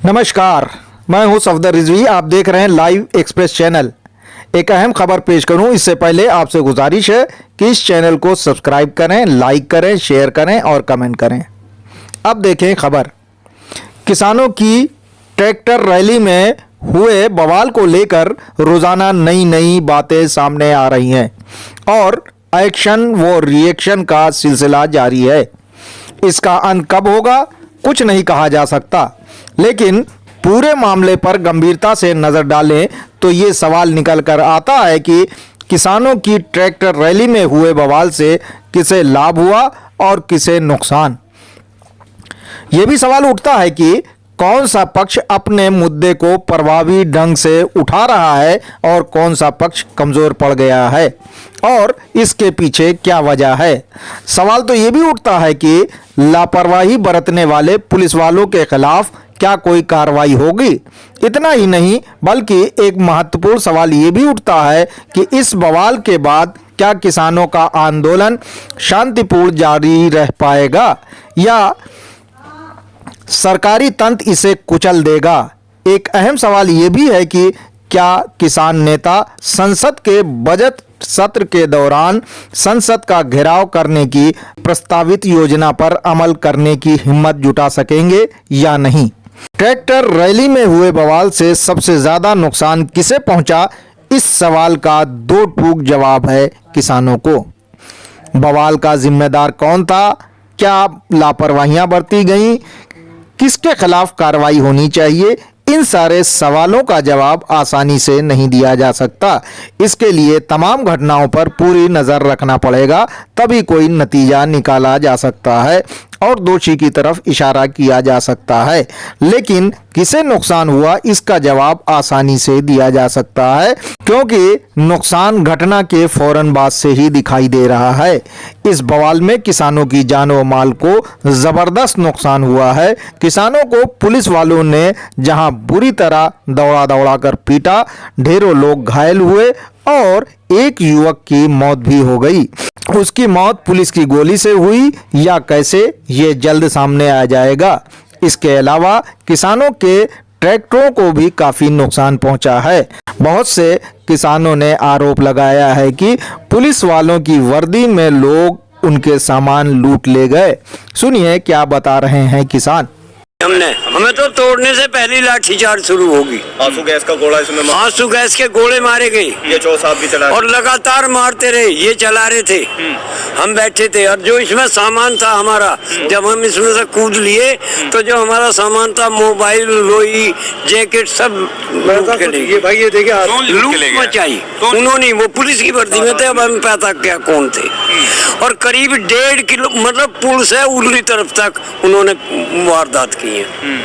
नमस्कार, मैं हूं सफदर रिजवी। आप देख रहे हैं लाइव एक्सप्रेस चैनल। एक अहम खबर पेश करूं इससे पहले आपसे गुजारिश है कि इस चैनल को सब्सक्राइब करें, लाइक करें, शेयर करें और कमेंट करें। अब देखें खबर। किसानों की ट्रैक्टर रैली में हुए बवाल को लेकर रोजाना नई नई बातें सामने आ रही हैं और एक्शन व रिएक्शन का सिलसिला जारी है। इसका अंत कब होगा कुछ नहीं कहा जा सकता, लेकिन पूरे मामले पर गंभीरता से नज़र डालें तो ये सवाल निकल कर आता है कि किसानों की ट्रैक्टर रैली में हुए बवाल से किसे लाभ हुआ और किसे नुकसान। ये भी सवाल उठता है कि कौन सा पक्ष अपने मुद्दे को प्रभावी ढंग से उठा रहा है और कौन सा पक्ष कमज़ोर पड़ गया है और इसके पीछे क्या वजह है। सवाल तो ये भी उठता है कि लापरवाही बरतने वाले पुलिस वालों के खिलाफ क्या कोई कार्रवाई होगी। इतना ही नहीं बल्कि एक महत्वपूर्ण सवाल ये भी उठता है कि इस बवाल के बाद क्या किसानों का आंदोलन शांतिपूर्ण जारी रह पाएगा या सरकारी तंत्र इसे कुचल देगा। एक अहम सवाल ये भी है कि क्या किसान नेता संसद के बजट सत्र के दौरान संसद का घेराव करने की प्रस्तावित योजना पर अमल करने की हिम्मत जुटा सकेंगे या नहीं। ट्रैक्टर रैली में हुए बवाल से सबसे ज्यादा नुकसान किसे पहुंचा, इस सवाल का दो टूक जवाब है किसानों को। बवाल का जिम्मेदार कौन था, क्या लापरवाहियां बरती गईं, किसके खिलाफ कार्रवाई होनी चाहिए, इन सारे सवालों का जवाब आसानी से नहीं दिया जा सकता। इसके लिए तमाम घटनाओं पर पूरी नज़र रखना पड़ेगा, तभी कोई नतीजा निकाला जा सकता है और दोषी की तरफ इशारा किया जा सकता है। लेकिन किसे नुकसान हुआ इसका जवाब आसानी से दिया जा सकता है, क्योंकि नुकसान घटना के फौरन बाद से ही दिखाई दे रहा है। इस बवाल में किसानों की जान व माल को जबरदस्त नुकसान हुआ है। किसानों को पुलिस वालों ने जहां बुरी तरह दौड़ा दौड़ा कर पीटा, ढेरों लोग घायल हुए और एक युवक की मौत भी हो गई। उसकी मौत पुलिस की गोली से हुई या कैसे, ये जल्द सामने आ जाएगा। इसके अलावा किसानों के ट्रैक्टरों को भी काफ़ी नुकसान पहुंचा है। बहुत से किसानों ने आरोप लगाया है कि पुलिस वालों की वर्दी में लोग उनके सामान लूट ले गए। सुनिए क्या बता रहे हैं किसान। हमें तो तोड़ने से पहले लाठीचार्ज शुरू होगी। आंसू गैस का गोला इसमें आंसू गैस के गोले मारे गए, ये चौ साहब भी चला और लगातार मारते रहे। ये चला रहे थे, हम बैठे थे और जो इसमें सामान था हमारा, जब हम इसमें से कूद लिए तो जो हमारा सामान था, मोबाइल, लोई, जैकेट, सब लूट के ले गए। भाई ये देखिए लूट मचाई उन्होंने। वो पुलिस की वर्दी में थे, अब हम पता क्या कौन थे। और करीब 1.5 किलो मतलब पुल से उर्ली तरफ तक उन्होंने वारदात की है।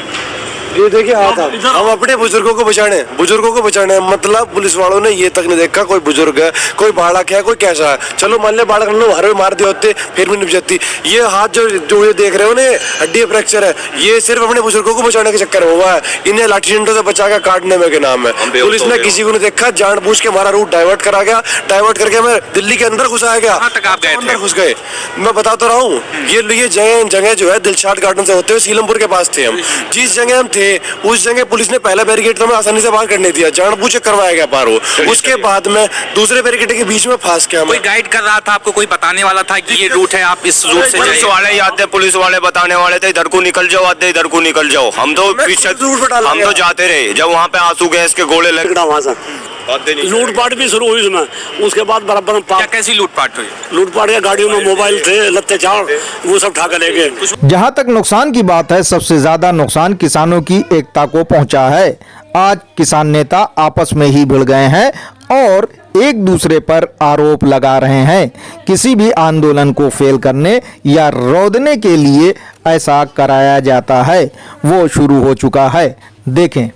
ये देखिए हम अपने बुजुर्गों को बचाने मतलब पुलिस वालों ने ये तक नहीं देखा कोई बुजुर्ग है, कोई बालक है, कोई कैसा है। चलो मान ले बालक हर मार दिए होते फिर भी निप जाती। ये हाथ जो ये देख रहे हो ना, हड्डी फ्रैक्चर है, ये सिर्फ अपने बुजुर्गों को बचाने के चक्कर में हुआ है। इन्हें लाठी डंडों से बचा के काटने में के नाम है। पुलिस ने किसी को नहीं देखा, जानबूझ के हमारा रूट डाइवर्ट करा गया। डाइवर्ट करके हमें दिल्ली के अंदर घुसाया गया। अंदर घुस गए। मैं बता तो रहा हूँ, ये जगह जो है दिलशाद गार्डन से होते हुए सीलमपुर के पास थे हम। जिस जगह हम थे उस जगह पुलिस ने पहला बैरिकेड तो हमें आसानी से बाहर करने दिया, जानबूझ के करवाया गया पार हो। उसके बाद में दूसरे बैरिकेड के बीच में फंस के कोई गाइड कर रहा था आपको, कोई बताने वाला था कि ये रूट है, आप इस रूट से जाइए। पुलिस वाले आते, पुलिस वाले बताने वाले थे इधर को निकल जाओ, आते इधर को निकल जाओ। हम तो पीछे हम तो जाते रहे। जब वहाँ पे आंसू गैस के गोले लगे, लूटपाट भी शुरू हुई उसमें। उसके बाद बराबर में क्या कैसी लूटपाट हुई? लूटपाट के गाड़ियों में मोबाइल थे, लत्ते चार, वो सब ठाके ले गए। जहां तक नुकसान की बात है, सबसे ज्यादा नुकसान किसानों की एकता को पहुंचा है। आज किसान नेता आपस में ही भिड़ गए हैं और एक दूसरे पर आरोप लगा रहे हैं। किसी भी आंदोलन को फेल करने या रोकने के लिए ऐसा कराया जाता है, वो शुरू हो चुका है। देखें।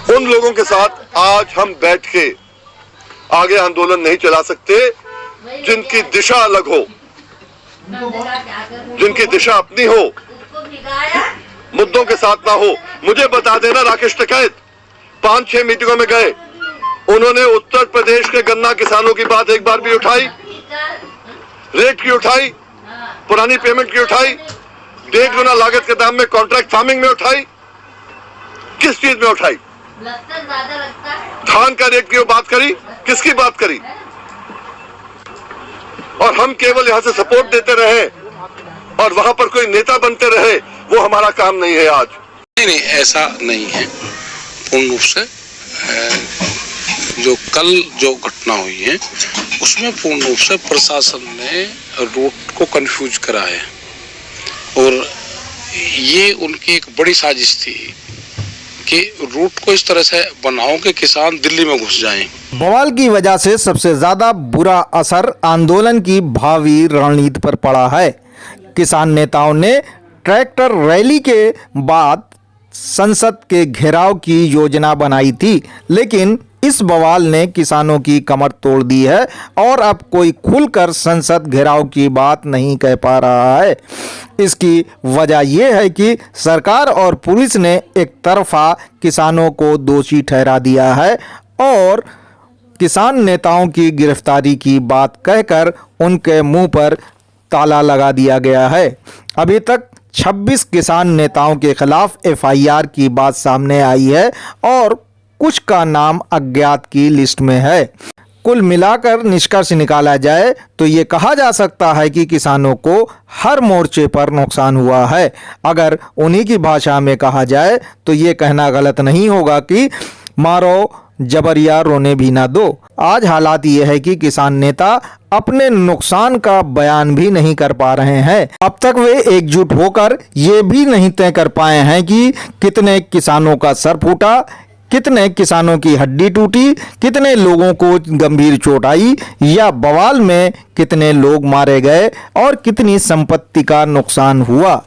उन लोगों के साथ आज हम बैठ के आगे आंदोलन नहीं चला सकते जिनकी दिशा अलग हो, जिनकी दिशा अपनी हो, मुद्दों के साथ ना हो। मुझे बता देना, राकेश टिकैत 5-6 मीटिंगों में गए, उन्होंने उत्तर प्रदेश के गन्ना किसानों की बात एक बार भी उठाई, रेट की उठाई, पुरानी पेमेंट की उठाई, 1.5 गुना लागत के दाम में कॉन्ट्रैक्ट फार्मिंग में उठाई। किस चीज में उठाई? धान का रेट की बात करी, किसकी बात करी? और हम केवल यहां से सपोर्ट देते रहे और वहां पर कोई नेता बनते रहे, वो हमारा काम नहीं है आज। नहीं, ऐसा नहीं है। पूर्ण रूप से जो कल जो घटना हुई है उसमें पूर्ण रूप से प्रशासन ने रूट को कंफ्यूज करा है और ये उनकी एक बड़ी साजिश थी कि रूट को इस तरह से बनाओ कि किसान दिल्ली में घुस जाएं। बवाल की वजह से सबसे ज्यादा बुरा असर आंदोलन की भावी रणनीति पर पड़ा है। किसान नेताओं ने ट्रैक्टर रैली के बाद संसद के घेराव की योजना बनाई थी, लेकिन इस बवाल ने किसानों की कमर तोड़ दी है और अब कोई खुलकर संसद घेराव की बात नहीं कह पा रहा है। इसकी वजह यह है कि सरकार और पुलिस ने एक तरफा किसानों को दोषी ठहरा दिया है और किसान नेताओं की गिरफ्तारी की बात कहकर उनके मुंह पर ताला लगा दिया गया है। अभी तक 26 किसान नेताओं के खिलाफ एफआईआर की बात सामने आई है और कुछ का नाम अज्ञात की लिस्ट में है। कुल मिलाकर निष्कर्ष निकाला जाए तो ये कहा जा सकता है कि किसानों को हर मोर्चे पर नुकसान हुआ है। अगर उन्हीं की भाषा में कहा जाए तो ये कहना गलत नहीं होगा कि मारो जबरिया रोने भी ना दो। आज हालात ये है कि किसान नेता अपने नुकसान का बयान भी नहीं कर पा रहे हैं। अब तक वे एकजुट होकर ये भी नहीं तय कर पाए हैं कि कितने किसानों का सर फूटा, कितने किसानों की हड्डी टूटी, कितने लोगों को गंभीर चोट आई या बवाल में कितने लोग मारे गए और कितनी संपत्ति का नुकसान हुआ।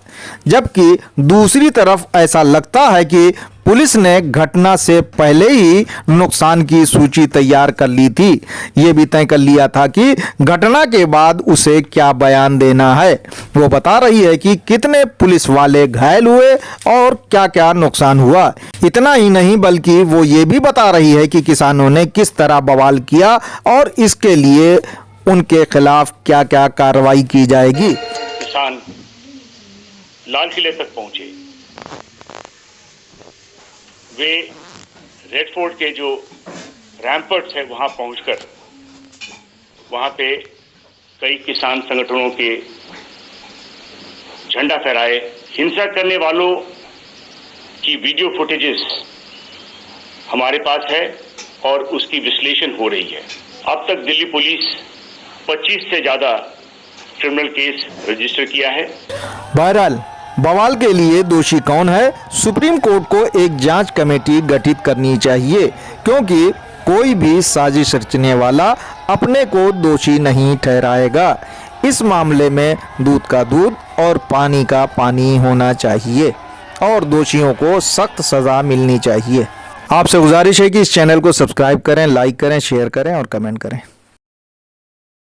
जबकि दूसरी तरफ ऐसा लगता है कि पुलिस ने घटना से पहले ही नुकसान की सूची तैयार कर ली थी। ये भी तय कर लिया था कि घटना के बाद उसे क्या बयान देना है। वो बता रही है कि कितने पुलिस वाले घायल हुए और क्या क्या नुकसान हुआ। इतना ही नहीं बल्कि वो ये भी बता रही है कि किसानों ने किस तरह बवाल किया और इसके लिए उनके खिलाफ क्या क्या कार्रवाई की जाएगी। किसान लाल किले तक पहुंचे। वे रेड फोर्ट के जो रैम्पर्ट्स है वहां पहुंचकर वहां पे कई किसान संगठनों के झंडा फहराए। हिंसा करने वालों की वीडियो फुटेजेस हमारे पास है और उसकी विश्लेषण हो रही है। अब तक दिल्ली पुलिस 25 से ज्यादा क्रिमिनल केस रजिस्टर किया है। बहरहाल बवाल के लिए दोषी कौन है, सुप्रीम कोर्ट को एक जांच कमेटी गठित करनी चाहिए, क्योंकि कोई भी साजिश रचने वाला अपने को दोषी नहीं ठहराएगा। इस मामले में दूध का दूध और पानी का पानी होना चाहिए और दोषियों को सख्त सजा मिलनी चाहिए। आपसे गुजारिश है कि इस चैनल को सब्सक्राइब करें, लाइक करें, शेयर करें और कमेंट करें।